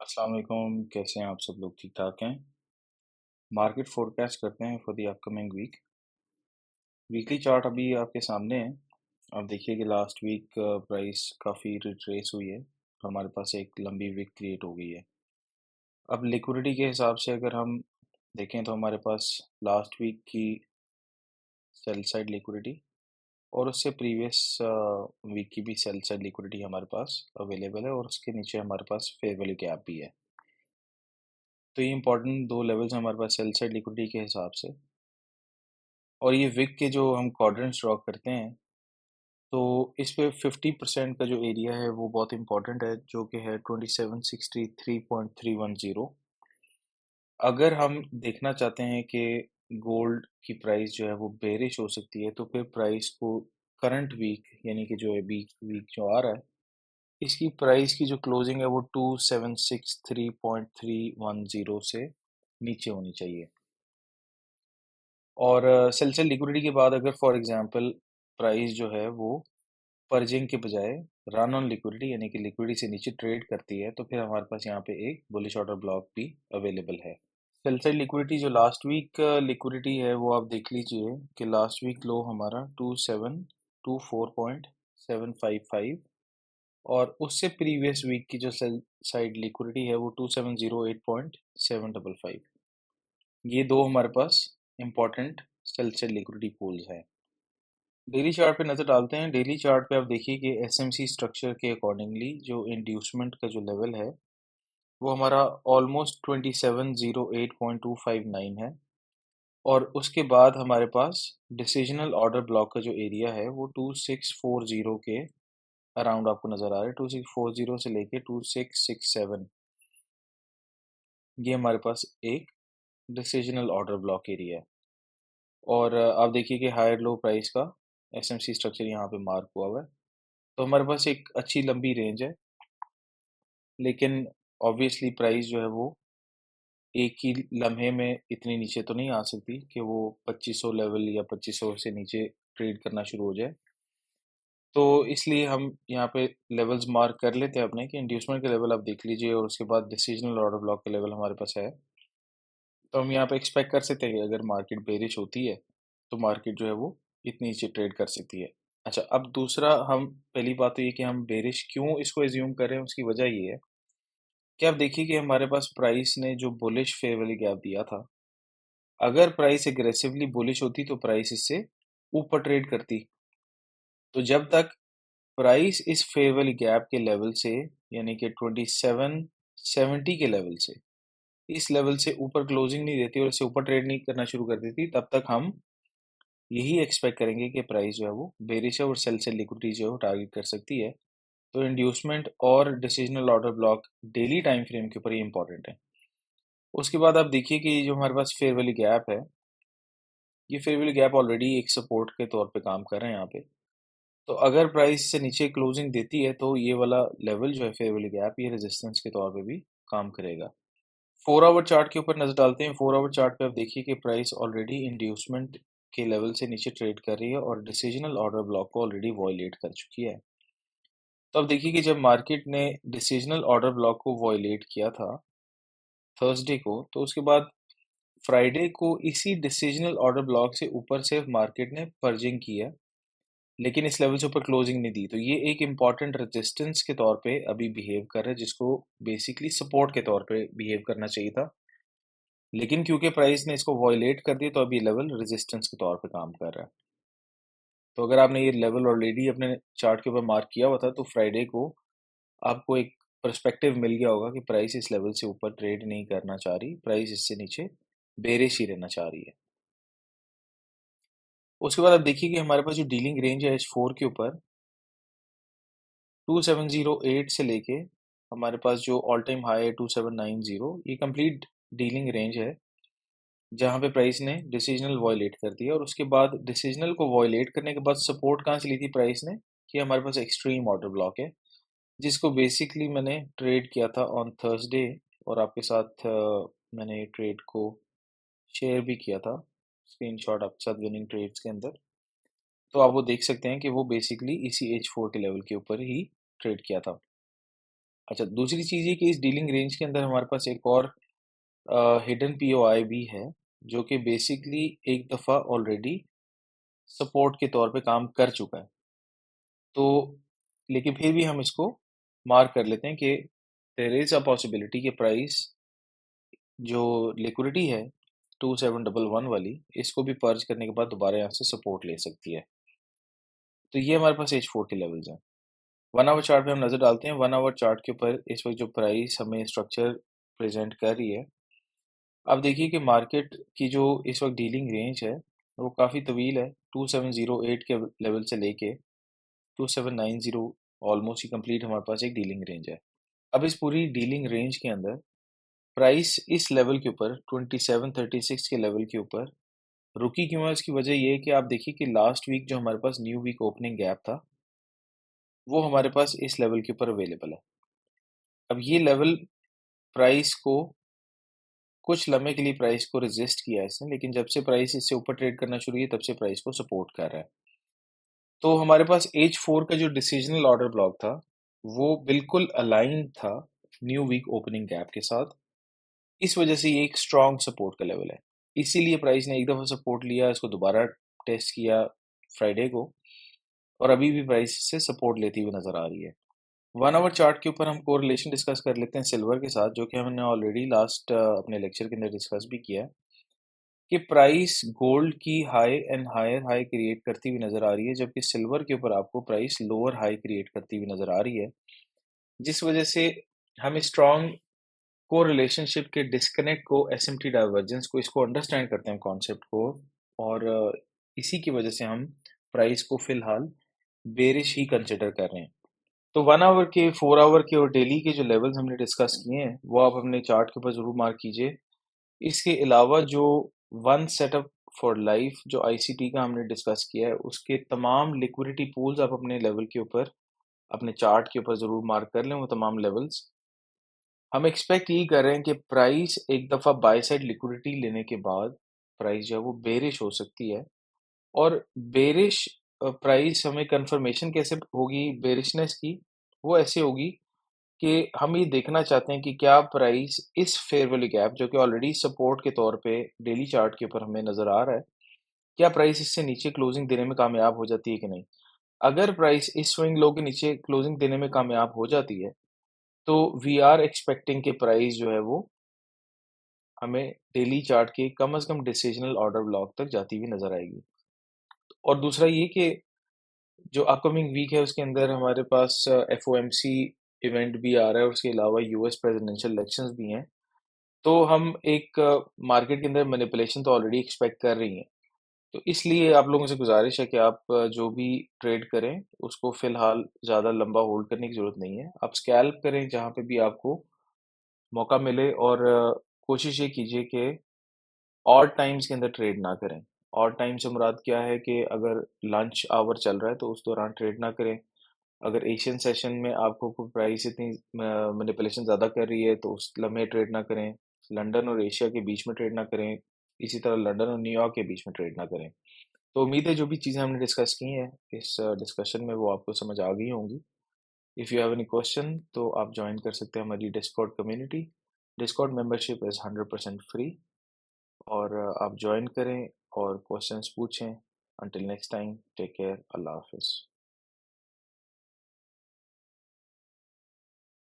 अस्सलाम वालेकुम, कैसे हैं आप सब लोग? ठीक ठाक हैं? मार्केट फोरकास्ट करते हैं for the upcoming week. Weekly chart अभी आपके सामने है। आप देखिए कि लास्ट वीक प्राइस काफ़ी रिट्रेस हुई है। हमारे पास एक लंबी वीक क्रिएट हो गई है। अब लिक्विडिटी के हिसाब से अगर हम देखें तो हमारे पास लास्ट वीक की सेल साइड लिक्विडिटी और उससे प्रीवियस वीक की भी सेल साइड लिक्विडिटी हमारे पास अवेलेबल है और उसके नीचे हमारे पास फेयर वैल्यू गैप भी है। तो ये इंपॉर्टेंट दो लेवल्स हैं हमारे पास सेल साइड लिक्विडिटी के हिसाब से। और ये विक के जो हम क्वाड्रेंट्स ड्रॉ करते हैं तो इस पे 50% का जो एरिया है वो बहुत इंपॉर्टेंट है, जो कि है 2763.310। अगर हम देखना चाहते हैं कि गोल्ड की प्राइस जो है वो बेरिश हो सकती है, तो फिर प्राइस को करंट वीक यानी कि जो अभी वीक जो आ रहा है इसकी प्राइस की जो क्लोजिंग है वो 2763.310 से नीचे होनी चाहिए। और सेल लिक्विडिटी के बाद अगर फॉर एग्जांपल प्राइस जो है वो पर्जिंग के बजाय रन ऑन लिक्विडिटी यानी कि लिक्विडिटी से नीचे ट्रेड करती है, तो फिर हमारे पास यहाँ पे एक बुलिश ऑर्डर ब्लॉक भी अवेलेबल है। सेल साइड लिक्विडिटी जो लास्ट वीक लिक्विडिटी है वो आप देख लीजिए कि लास्ट वीक लो हमारा 2724.755 और उससे प्रीवियस वीक की जो सेल साइड लिक्विडिटी है वो 2708.755। ये दो हमारे पास important sell side liquidity pools हैं। डेली चार्ट पे नज़र डालते हैं। डेली चार्ट पे आप देखिए कि एसएमसी स्ट्रक्चर के अकॉर्डिंगली जो इंड्यूसमेंट का जो लेवल है वो हमारा ऑलमोस्ट 2708.259 है और उसके बाद हमारे पास डिसीजनल ऑर्डर ब्लॉक का जो एरिया है वो 2640 के अराउंड आपको नज़र आ रहा है। 2640 से लेके 2667 ये हमारे पास एक डिसीजनल ऑर्डर ब्लॉक एरिया है। और आप देखिए कि हायर लो प्राइस का एसएमसी स्ट्रक्चर यहाँ पे मार्क हुआ हुआ है। तो हमारे पास एक अच्छी लंबी रेंज है, लेकिन ऑब्वियसली प्राइस जो है वो एक ही लम्हे में इतनी नीचे तो नहीं आ सकती कि वो 2500 लेवल या 2500 से नीचे ट्रेड करना शुरू हो जाए। तो इसलिए हम यहाँ पे लेवल्स मार्क कर लेते हैं अपने कि इंड्यूसमेंट के लेवल आप देख लीजिए और उसके बाद डिसीजनल ऑर्डर ब्लॉक का लेवल हमारे पास है। तो हम यहाँ पे एक्सपेक्ट कर सकते हैं कि अगर मार्केट बेरिश होती है तो मार्केट जो है वो इतनी नीचे ट्रेड कर सकती है। अच्छा, अब दूसरा हम पहली बात तो ये कि हम बेरिश क्यों इसको एज्यूम कर रहे हैं, उसकी वजह ये है कि आप देखिए कि हमारे पास प्राइस ने जो बुलिश फेयर वैल्यू गैप दिया था, अगर प्राइस एग्रेसिवली बुलिश होती तो प्राइस इससे ऊपर ट्रेड करती। तो जब तक प्राइस इस फेयर वैल्यू गैप के लेवल से यानी कि 2770 के लेवल से इस लेवल से ऊपर क्लोजिंग नहीं देती और इससे ऊपर ट्रेड नहीं करना शुरू कर देती, तब तक हम यही एक्सपेक्ट करेंगे कि प्राइस जो है वो बेरिश है और सेल से लिक्विडिटी जो है वो टारगेट कर सकती है। तो इंड्यूसमेंट और decisional order block daily time frame के ऊपर ही इंपॉर्टेंट है। उसके बाद आप देखिए कि जो हमारे पास फेयर वैल्यू गैप है, ये फेयर वैल्यू गैप ऑलरेडी एक सपोर्ट के तौर पे काम कर रहे हैं यहाँ पे। तो अगर प्राइस से नीचे क्लोजिंग देती है तो ये वाला लेवल जो है फेयर वैल्यू गैप ये रेजिस्टेंस के तौर पे भी काम करेगा। 4 आवर चार्ट के ऊपर नजर डालते हैं। 4 आवर चार्ट पे आप देखिए कि प्राइस ऑलरेडी इंड्यूसमेंट के लेवल से नीचे ट्रेड कर रही है और डिसीजनल ऑर्डर ब्लॉक को ऑलरेडी वॉयलेट कर चुकी है। तो अब देखिए कि जब मार्केट ने डिसीजनल ऑर्डर ब्लॉक को वॉयलेट किया था थर्सडे को, तो उसके बाद फ्राइडे को इसी डिसीजनल ऑर्डर ब्लॉक से ऊपर से मार्केट ने पर्जिंग की है, लेकिन इस लेवल से ऊपर क्लोजिंग नहीं दी। तो ये एक इम्पॉर्टेंट रेजिस्टेंस के तौर पे अभी बिहेव कर रहा है, जिसको बेसिकली सपोर्ट के तौर पे बिहेव करना चाहिए था, लेकिन क्योंकि प्राइस ने इसको वॉयलेट कर दिया तो अभी लेवल रेजिस्टेंस के तौर पे काम कर रहा है। तो अगर आपने ये लेवल ऑलरेडी अपने चार्ट के ऊपर मार्क किया हुआ था तो फ्राइडे को आपको एक पर्सपेक्टिव मिल गया होगा कि प्राइस इस लेवल से ऊपर ट्रेड नहीं करना चाह रही, प्राइस इससे नीचे बेरिश ही रहना चाह रही है। उसके बाद आप देखिए कि हमारे पास जो डीलिंग रेंज है H4 के ऊपर 2708 से लेके हमारे पास जो ऑल टाइम हाई है 2790, ये कंप्लीट डीलिंग रेंज है जहां पे प्राइस ने डिसीजनल वॉयलेट कर दिया और उसके बाद डिसीजनल को वॉयलेट करने के बाद सपोर्ट कहाँ से ली थी प्राइस ने, कि हमारे पास एक्सट्रीम ऑर्डर ब्लॉक है जिसको बेसिकली मैंने ट्रेड किया था ऑन थर्सडे और आपके साथ मैंने ट्रेड को शेयर भी किया था, स्क्रीनशॉट आपके साथ विनिंग ट्रेड्स के अंदर। तो आप वो देख सकते हैं कि वो बेसिकली इसी H4 के लेवल के ऊपर ही ट्रेड किया था। अच्छा, दूसरी चीज़ ये कि इस डीलिंग रेंज के अंदर हमारे पास एक और हिडन पीओआई भी है, जो कि बेसिकली एक दफ़ा ऑलरेडी सपोर्ट के तौर पे काम कर चुका है। तो लेकिन फिर भी हम इसको मार्क कर लेते हैं कि देयर इज़ अ पॉसिबिलिटी कि प्राइस जो लिक्विडिटी है 2711 वाली, इसको भी पर्ज करने के बाद दोबारा यहाँ से सपोर्ट ले सकती है। तो ये हमारे पास H4 के लेवल्स हैं। 1 आवर चार्ट पे हम नज़र डालते हैं। 1 आवर चार्ट के ऊपर इस वक्त जो प्राइस हमें स्ट्रक्चर प्रेजेंट कर रही है, अब देखिए कि मार्केट की जो इस वक्त डीलिंग रेंज है वो काफ़ी तवील है। 2708 के लेवल से लेके 2790 ऑलमोस्ट ही कंप्लीट हमारे पास एक डीलिंग रेंज है। अब इस पूरी डीलिंग रेंज के अंदर प्राइस इस लेवल के ऊपर 2736 के लेवल के ऊपर रुकी क्यों है? उसकी वजह ये है कि आप देखिए कि लास्ट वीक जो हमारे पास न्यू वीक ओपनिंग गैप था, वो हमारे पास इस लेवल के ऊपर अवेलेबल है। अब ये लेवल प्राइस को कुछ लम्हे के लिए प्राइस को रेजिस्ट किया है इसने, लेकिन जब से प्राइस इससे ऊपर ट्रेड करना शुरू किया तब से प्राइस को सपोर्ट कर रहा है। तो हमारे पास H4 का जो डिसीजनल ऑर्डर ब्लॉक था, वो बिल्कुल अलाइन था न्यू वीक ओपनिंग गैप के साथ। इस वजह से ये एक स्ट्रॉन्ग सपोर्ट का लेवल है। इसीलिए प्राइस ने एक दफ़ा सपोर्ट लिया, इसको दोबारा टेस्ट किया फ्राइडे को, और अभी भी प्राइस से सपोर्ट लेती हुई नज़र आ रही है। 1 आवर चार्ट के ऊपर हम कोरिलेशन डिस्कस कर लेते हैं सिल्वर के साथ, जो कि हमने ऑलरेडी लास्ट अपने लेक्चर के अंदर डिस्कस भी किया है कि प्राइस गोल्ड की high and higher high create करती हुई नज़र आ रही है, जबकि सिल्वर के ऊपर आपको प्राइस लोअर हाई क्रिएट करती हुई नज़र आ रही है, जिस वजह से हम स्ट्रॉन्ग को रिलेशनशिप के डिस्कनेक्ट को, एसिम्पटी डाइवर्जेंस को, इसको अंडरस्टैंड करते हैं कॉन्सेप्ट को, और इसी की वजह से हम प्राइस को फिलहाल बेरिश ही कंसिडर कर रहे हैं। तो 1 आवर के, 4 आवर के और डेली के जो लेवल्स हमने डिस्कस किए हैं, वो आप अपने चार्ट के ऊपर ज़रूर मार्क कीजिए। इसके अलावा जो वन सेटअप फॉर लाइफ जो आईसीटी का हमने डिस्कस किया है, उसके तमाम लिक्विडिटी पूल्स आप अपने लेवल के ऊपर, अपने चार्ट के ऊपर ज़रूर मार्क कर लें वो तमाम लेवल्स। हम एक्सपेक्ट यही कर रहे हैं कि प्राइस एक दफ़ा बाय साइड लिक्विडिटी लेने के बाद प्राइस जो है वो बेरिश हो सकती है, और बेरिश प्राइस हमें कंफर्मेशन कैसे होगी बेरिशनेस की? वो ऐसे होगी कि हम ये देखना चाहते हैं कि क्या प्राइस इस फेयर वैल्यू गैप, जो कि ऑलरेडी सपोर्ट के तौर पे डेली चार्ट के ऊपर हमें नज़र आ रहा है, क्या प्राइस इससे नीचे क्लोजिंग देने में कामयाब हो जाती है कि नहीं? अगर प्राइस इस स्विंग लो के नीचे क्लोजिंग देने में कामयाब हो जाती है, तो वी आर एक्सपेक्टिंग कि प्राइस जो है वो हमें डेली चार्ट के कम से कम डिसिजनल ऑर्डर ब्लॉक तक जाती हुई नज़र आएगी। और दूसरा ये कि जो अपकमिंग वीक है उसके अंदर हमारे पास एफओएमसी इवेंट भी आ रहा है, और उसके अलावा यूएस प्रेसिडेंशियल इलेक्शंस भी हैं। तो हम एक मार्केट के अंदर मैनिपुलेशन तो ऑलरेडी एक्सपेक्ट कर रही हैं। तो इसलिए आप लोगों से गुज़ारिश है कि आप जो भी ट्रेड करें, उसको फ़िलहाल ज़्यादा लंबा होल्ड करने की ज़रूरत नहीं है। आप स्कैल्प करें जहाँ पे भी आपको मौका मिले, और कोशिश ये कीजिए कि ऑड टाइम्स के अंदर ट्रेड ना करें। ऑड टाइम से मुराद क्या है कि अगर लंच आवर चल रहा है तो उस दौरान ट्रेड ना करें। अगर एशियन सेशन में आपको कोई प्राइस इतनी मैनिपुलेशन ज़्यादा कर रही है तो उस लम्हे ट्रेड ना करें। लंदन और एशिया के बीच में ट्रेड ना करें। इसी तरह लंदन और न्यूयॉर्क के बीच में ट्रेड ना करें। तो उम्मीद है जो भी चीज़ें हमने डिस्कस की हैं इस डिस्कशन में वो आपको समझ आ गई होंगी। If you have any question तो आप ज्वाइन कर सकते हैं हमारी Discord community. Discord membership is 100% free, और आप ज्वाइन करें और क्वेश्चंस पूछें। Until next time, take care, अल्लाह हाफिज़।